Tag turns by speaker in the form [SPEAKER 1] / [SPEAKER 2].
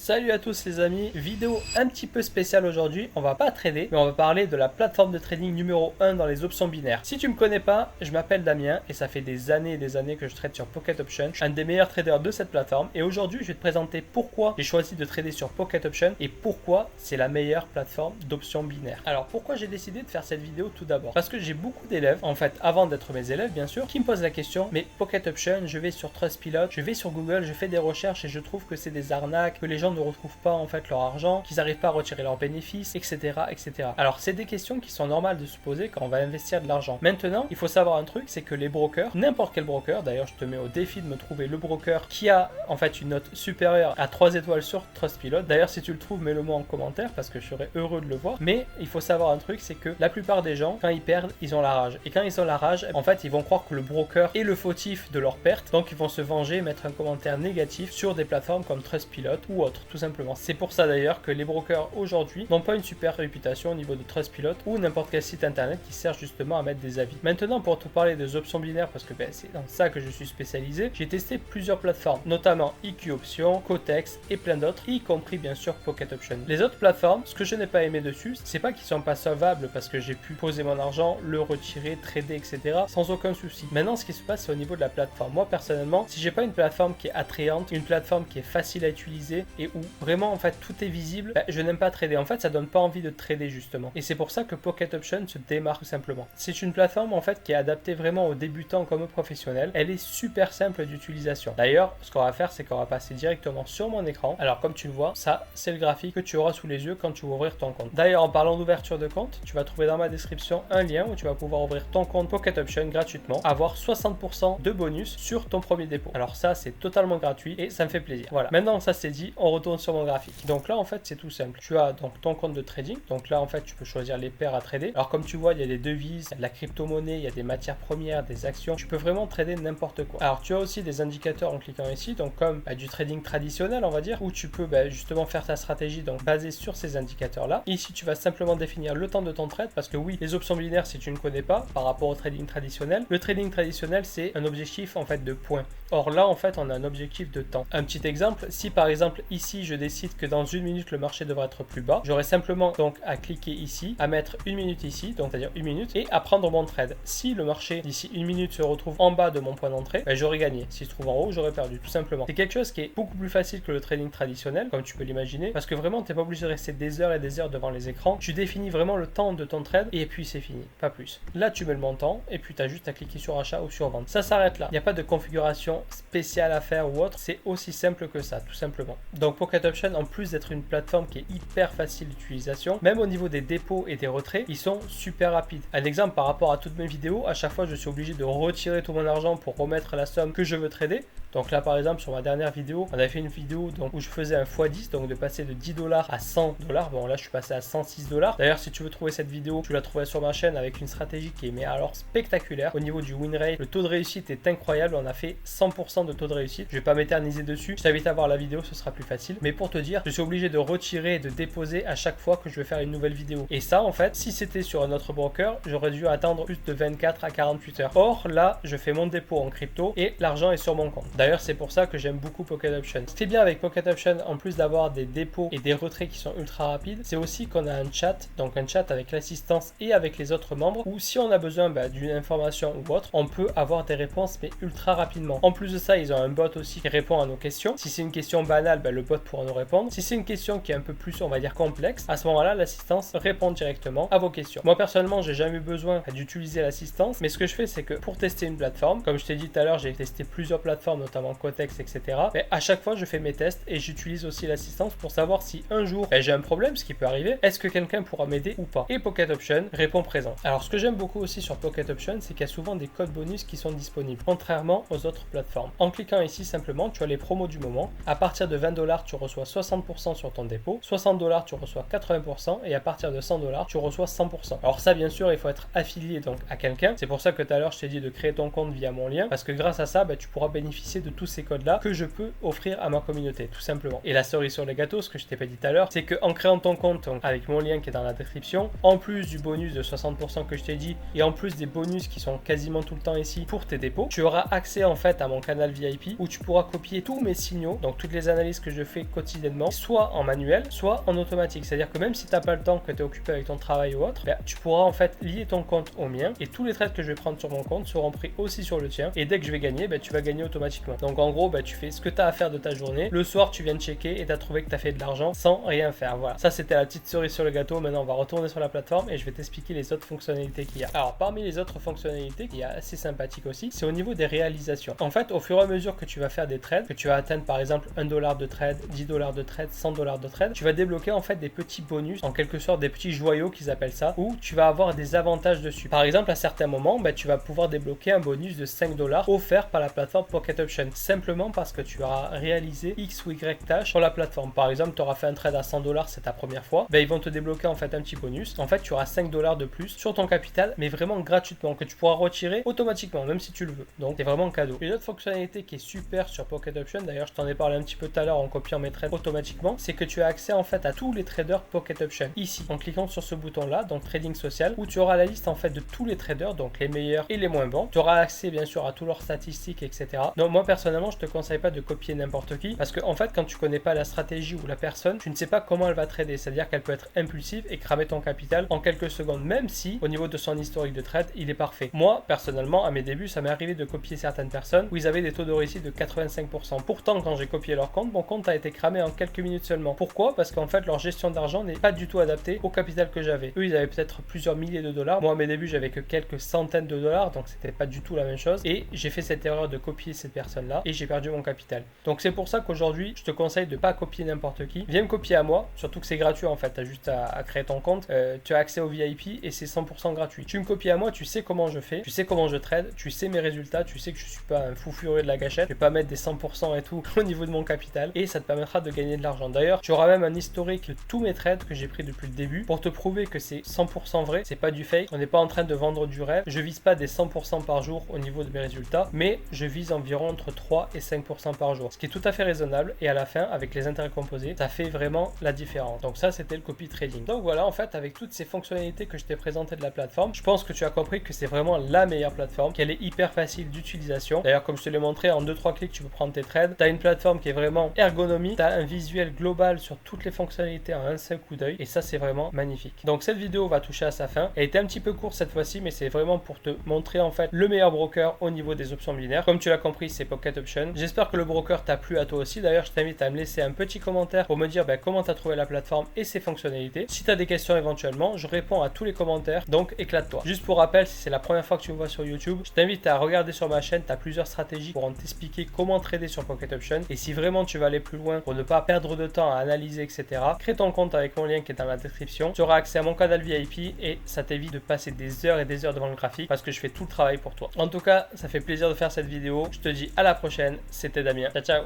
[SPEAKER 1] Salut à tous les amis, vidéo un petit peu spéciale aujourd'hui. On va pas trader, mais on va parler de la plateforme de trading numéro 1 dans les options binaires. Si tu me connais pas, je m'appelle Damien et ça fait des années et des années que je trade sur Pocket Option. Je suis un des meilleurs traders de cette plateforme et aujourd'hui je vais te présenter pourquoi j'ai choisi de trader sur Pocket Option et pourquoi c'est la meilleure plateforme d'options binaires. Alors pourquoi j'ai décidé de faire cette vidéo tout d'abord? Parce que j'ai beaucoup d'élèves, en fait avant d'être mes élèves bien sûr, qui me posent la question, mais Pocket Option, je vais sur Trustpilot, je vais sur Google, je fais des recherches et je trouve que c'est des arnaques, que les gens ne retrouvent pas en fait leur argent, qu'ils n'arrivent pas à retirer leurs bénéfices, etc. etc. Alors c'est des questions qui sont normales de se poser quand on va investir de l'argent. Maintenant, il faut savoir un truc, c'est que les brokers, n'importe quel broker, d'ailleurs je te mets au défi de me trouver le broker qui a en fait une note supérieure à 3 étoiles sur Trustpilot. D'ailleurs si tu le trouves, mets-le moi en commentaire parce que je serais heureux de le voir. Mais il faut savoir un truc, c'est que la plupart des gens, quand ils perdent, ils ont la rage. Et quand ils ont la rage, en fait ils vont croire que le broker est le fautif de leur perte, donc ils vont se venger, mettre un commentaire négatif sur des plateformes comme Trustpilot ou autres, tout simplement. C'est pour ça d'ailleurs que les brokers aujourd'hui n'ont pas une super réputation au niveau de Trustpilot ou n'importe quel site internet qui sert justement à mettre des avis. Maintenant, pour te parler des options binaires, parce que c'est dans ça que je suis spécialisé, j'ai testé plusieurs plateformes, notamment EQ Options, Cotex et plein d'autres, y compris bien sûr Pocket Option. Les autres plateformes, ce que je n'ai pas aimé dessus, c'est pas qu'ils sont pas solvables parce que j'ai pu poser mon argent, le retirer, trader, etc. sans aucun souci. Maintenant, ce qui se passe, c'est au niveau de la plateforme. Moi, personnellement, si j'ai pas une plateforme qui est attrayante, une plateforme qui est facile à utiliser et où vraiment en fait tout est visible, je n'aime pas trader. En fait, ça donne pas envie de trader justement. Et c'est pour ça que Pocket Option se démarque tout simplement. C'est une plateforme en fait qui est adaptée vraiment aux débutants comme aux professionnels. Elle est super simple d'utilisation. D'ailleurs, ce qu'on va faire, c'est qu'on va passer directement sur mon écran. Alors comme tu le vois, ça c'est le graphique que tu auras sous les yeux quand tu vas ouvrir ton compte. D'ailleurs, en parlant d'ouverture de compte, tu vas trouver dans ma description un lien où tu vas pouvoir ouvrir ton compte Pocket Option gratuitement, avoir 60% de bonus sur ton premier dépôt. Alors ça, c'est totalement gratuit et ça me fait plaisir. Voilà. Maintenant, ça c'est dit, on retourne sur mon graphique. Donc là, en fait, c'est tout simple. Tu as donc ton compte de trading. Donc là, en fait, tu peux choisir les paires à trader. Alors comme tu vois, il y a des devises, il y a de la crypto-monnaie, il y a des matières premières, des actions. Tu peux vraiment trader n'importe quoi. Alors tu as aussi des indicateurs en cliquant ici, donc comme du trading traditionnel, on va dire, où tu peux justement faire ta stratégie donc basée sur ces indicateurs-là. Ici, tu vas simplement définir le temps de ton trade parce que oui, les options binaires, si tu ne connais pas, par rapport au trading traditionnel, le trading traditionnel, c'est un objectif en fait de points. Or là, en fait, on a un objectif de temps. Un petit exemple, si par exemple ici, je décide que dans une minute, le marché devrait être plus bas, j'aurai simplement donc à cliquer ici, à mettre une minute ici, donc c'est-à-dire une minute, et à prendre mon trade. Si le marché d'ici une minute se retrouve en bas de mon point d'entrée, j'aurai gagné. S'il se trouve en haut, j'aurais perdu, tout simplement. C'est quelque chose qui est beaucoup plus facile que le trading traditionnel, comme tu peux l'imaginer, parce que vraiment, tu n'es pas obligé de rester des heures et des heures devant les écrans. Tu définis vraiment le temps de ton trade, et puis c'est fini, pas plus. Là, tu mets le montant, et puis tu as juste à cliquer sur achat ou sur vente. Ça s'arrête là. Il n'y a pas de configuration spéciale à faire ou autre, c'est aussi simple que ça, tout simplement. Donc Pocket Option, en plus d'être une plateforme qui est hyper facile d'utilisation, même au niveau des dépôts et des retraits, ils sont super rapides. Un exemple par rapport à toutes mes vidéos, à chaque fois je suis obligé de retirer tout mon argent pour remettre la somme que je veux trader. Donc là par exemple sur ma dernière vidéo, on a fait une vidéo donc, où je faisais un x10, donc de passer de 10 $ à 100 $. Bon là je suis passé à 106 $. D'ailleurs si tu veux trouver cette vidéo, tu la trouveras sur ma chaîne avec une stratégie qui est mais alors spectaculaire. Au niveau du win rate, le taux de réussite est incroyable, on a fait 100% de taux de réussite. Je vais pas m'éterniser dessus, je t'invite à voir la vidéo, ce sera plus facile. Mais pour te dire, je suis obligé de retirer et de déposer à chaque fois que je vais faire une nouvelle vidéo. Et ça en fait, si c'était sur un autre broker, j'aurais dû attendre plus de 24 à 48 heures. Or là, je fais mon dépôt en crypto et l'argent est sur mon compte. D'ailleurs, c'est pour ça que j'aime beaucoup Pocket Option. Ce qui est bien avec Pocket Option, en plus d'avoir des dépôts et des retraits qui sont ultra rapides, c'est aussi qu'on a un chat, donc un chat avec l'assistance et avec les autres membres, où si on a besoin d'une information ou autre, on peut avoir des réponses mais ultra rapidement. En plus de ça, ils ont un bot aussi qui répond à nos questions. Si c'est une question banale, le bot pourra nous répondre. Si c'est une question qui est un peu plus, on va dire, complexe, à ce moment-là, l'assistance répond directement à vos questions. Moi, personnellement, j'ai jamais eu besoin d'utiliser l'assistance, mais ce que je fais, c'est que pour tester une plateforme, comme je t'ai dit tout à l'heure, j'ai testé plusieurs plateformes, notamment Cotex, etc. Mais à chaque fois, je fais mes tests et j'utilise aussi l'assistance pour savoir si un jour j'ai un problème, ce qui peut arriver, est-ce que quelqu'un pourra m'aider ou pas. Et Pocket Option répond présent. Alors, ce que j'aime beaucoup aussi sur Pocket Option, c'est qu'il y a souvent des codes bonus qui sont disponibles, contrairement aux autres plateformes. En cliquant ici, simplement, tu as les promos du moment. À partir de 20 $, tu reçois 60% sur ton dépôt, 60 $, tu reçois 80% et à partir de 100 $, tu reçois 100%. Alors ça, bien sûr, il faut être affilié donc à quelqu'un. C'est pour ça que tout à l'heure, je t'ai dit de créer ton compte via mon lien parce que grâce à ça, tu pourras bénéficier bénéficier de tous ces codes-là que je peux offrir à ma communauté, tout simplement. Et la cerise sur les gâteaux, ce que je t'ai pas dit tout à l'heure, c'est qu'en créant ton compte donc, avec mon lien qui est dans la description, en plus du bonus de 60% que je t'ai dit, et en plus des bonus qui sont quasiment tout le temps ici pour tes dépôts, tu auras accès en fait à mon canal VIP où tu pourras copier tous mes signaux, donc toutes les analyses que je fais quotidiennement, soit en manuel, soit en automatique. C'est-à-dire que même si tu n'as pas le temps, que tu es occupé avec ton travail ou autre, ben, tu pourras en fait lier ton compte au mien et tous les trades que je vais prendre sur mon compte seront pris aussi sur le tien. Et dès que je vais gagner, ben, tu vas gagner automatiquement. Donc en gros, ben, tu fais ce que tu as à faire de ta journée. Le soir, tu viens de checker et tu as trouvé que tu as fait de l'argent sans rien faire. Voilà, ça c'était la petite cerise sur le gâteau. Maintenant, on va retourner sur la plateforme et je vais t'expliquer les autres fonctionnalités qu'il y a. Alors, parmi les autres fonctionnalités qui est assez sympathique aussi, c'est au niveau des réalisations. En fait, au fur et à mesure que tu vas faire des trades, que tu vas atteindre par exemple $1 de trade, $10 de trade, $100 de trade, tu vas débloquer en fait des petits bonus, en quelque sorte des petits joyaux qu'ils appellent ça, où tu vas avoir des avantages dessus. Par exemple, à certains moments, bah, tu vas pouvoir débloquer un bonus de $5 offert par la plateforme Pocket Option, simplement parce que tu auras réalisé X ou Y tâches sur la plateforme. Par exemple, tu auras fait un trade à $100, c'est ta première fois, bah, ils vont te débloquer en fait un petit bonus. En fait, tu auras $5 de plus sur ton capital, mais vraiment gratuitement, que tu pourras retirer automatiquement, même si tu le veux. Donc, c'est vraiment un cadeau. Une autre fonctionnalité qui est super sur Pocket Option, d'ailleurs, je t'en ai parlé un petit peu tout à l'heure en copiant mes trades automatiquement, c'est que tu as accès en fait à tous les traders Pocket Option ici, en cliquant sur ce bouton là, donc Trading Social, où tu auras la liste en fait de tous les traders, donc les meilleurs et les moins bons. Tu auras accès bien sûr à tous leurs statistiques, etc. Donc moi personnellement, je te conseille pas de copier n'importe qui, parce que en fait, quand tu connais pas la stratégie ou la personne, tu ne sais pas comment elle va trader, c'est-à-dire qu'elle peut être impulsive et cramer ton capital en quelques secondes, même si au niveau de son historique de trade, il est parfait. Moi personnellement, à mes débuts, ça m'est arrivé de copier certaines personnes où ils avaient des taux de réussite de 85%. Pourtant, quand j'ai copié leur compte, mon compte a été cramé en quelques minutes seulement. Pourquoi? Parce qu'en fait, leur gestion d'argent n'est pas du tout adaptée au capital que j'avais. Eux, ils avaient peut-être plusieurs milliers de dollars. Moi, à mes débuts, j'avais que quelques centaines de dollars, donc c'était pas du tout la même chose. Et j'ai fait cette erreur de copier cette personne-là et j'ai perdu mon capital. Donc c'est pour ça qu'aujourd'hui, je te conseille de pas copier n'importe qui. Viens me copier à moi, surtout que c'est gratuit en fait. Tu as juste à créer ton compte. Tu as accès au VIP et c'est 100% gratuit. Tu me copies à moi, tu sais comment je fais, tu sais comment je trade, tu sais mes résultats, tu sais que je suis pas un fou furieux de la gâchette. Je vais pas mettre des 100% et tout au niveau de mon capital et ça te permettra de gagner de l'argent. D'ailleurs, tu auras même un historique de tous mes trades que j'ai pris depuis le début pour te prouver que c'est 100% vrai, c'est pas du fake. On n'est pas en train de vendre du rêve. Je vise pas des 100% par jour au niveau de mes résultats, mais je vise environ entre 3 et 5% par jour, ce qui est tout à fait raisonnable. Et à la fin, avec les intérêts composés, ça fait vraiment la différence. Donc ça, c'était le copy trading. Donc voilà, en fait, avec toutes ces fonctionnalités que je t'ai présentées de la plateforme, je pense que tu as compris que c'est vraiment la meilleure plateforme, qu'elle est hyper facile d'utilisation. D'ailleurs, comme je te l'ai montré, en 2-3 clics, tu peux prendre tes trades. Tu as une plateforme qui est vraiment ergonomique, tu as un visuel global sur toutes les fonctionnalités en un seul coup d'œil et ça, c'est vraiment magnifique. Donc cette vidéo va toucher à sa fin. Elle était un petit peu courte cette fois-ci, mais c'est vraiment pour te montrer en fait le meilleur broker au niveau des options binaires. Comme tu l'as compris, c'est Pocket Option. J'espère que le broker t'a plu à toi aussi. D'ailleurs, je t'invite à me laisser un petit commentaire pour me dire comment tu as trouvé la plateforme et ses fonctionnalités. Si tu as des questions éventuellement, je réponds à tous les commentaires, donc éclate-toi. Juste pour rappel, si c'est la première fois que tu me vois sur YouTube, je t'invite à regarder sur ma chaîne, tu as plusieurs stratégies pour t'expliquer comment trader sur Pocket Option. Et si vraiment tu veux aller plus loin pour ne pas perdre de temps à analyser, etc., crée ton compte avec mon lien qui est dans la description. Tu auras accès à mon canal VIP et ça t'évite de passer des heures et des heures devant le graphique parce que je fais tout le travail pour toi. En tout cas, ça fait plaisir de faire cette vidéo. Je te dis à la prochaine. C'était Damien. Ciao, ciao.